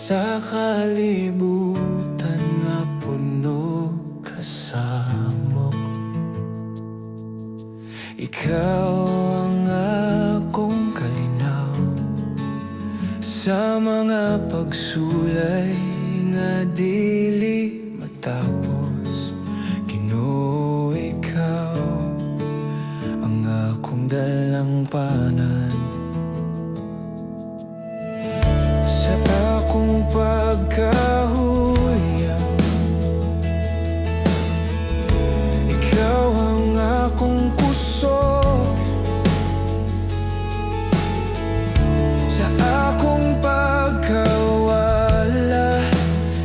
Sa kalibutan nga puno kasamok, ikaw ang akong kalinaw. Sa mga pagsulay nga dili matapos, Ginoo, ikaw ang akong dalampanan. Sa akong pagkahuyang, ikaw ang akong kusog. Sa akong pagkawala,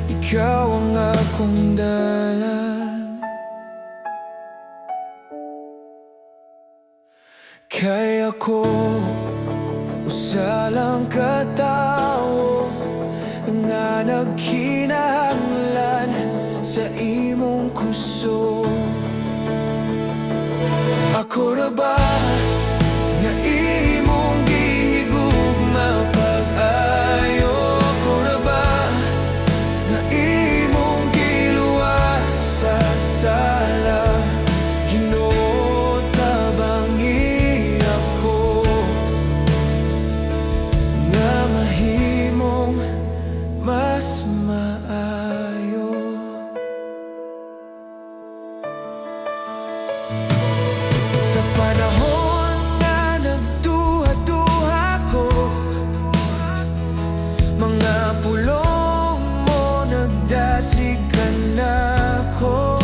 ikaw ang akong dalan. Kaya ko usa lang katawo nga nagkinahanglan sa imong kusog. Ako ra ba nga imong gihigugma pag-ayo? Ako ra ba nga imong giluwas sa sala? Ginoo, tabangi ako nga mahimong mas maayo. Sa panahon nga nagduha-duha ko, mga pulong mo nagdasig ka na ko.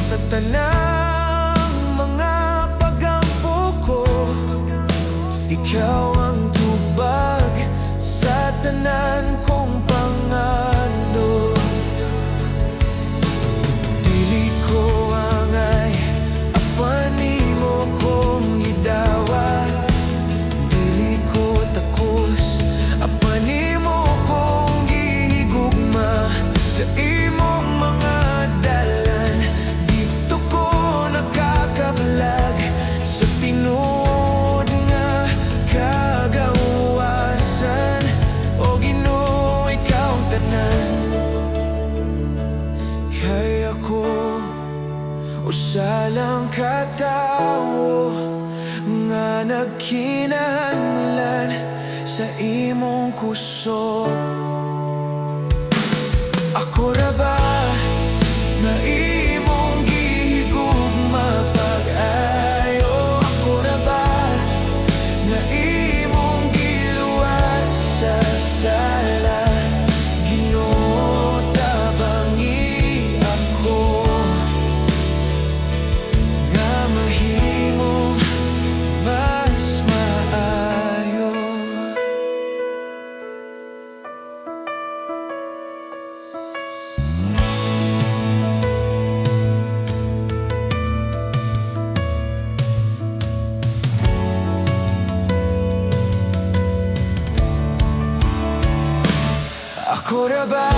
Sa tanang mga pagampo ko, ikaw ang tubag sa tanan kong pangando. Dili ko angay apan nimo kong gidawat, dili ko takos apan nimo kong gihigugma. Sa imong mga dalan dito ko nakakablag, sa tinuod nga kagawasan. O Ginoo, ikaw ang tanan. Kaya ko usa lang katawo nga nagkinahanglan sa imong kusog. Ako ra ba nga imong gihigugma pag-ayo? Ako ra ba nga imong giluwas sa sala? Ginoo, tabangi ako nga mahimong mas maayo. Ako ra ba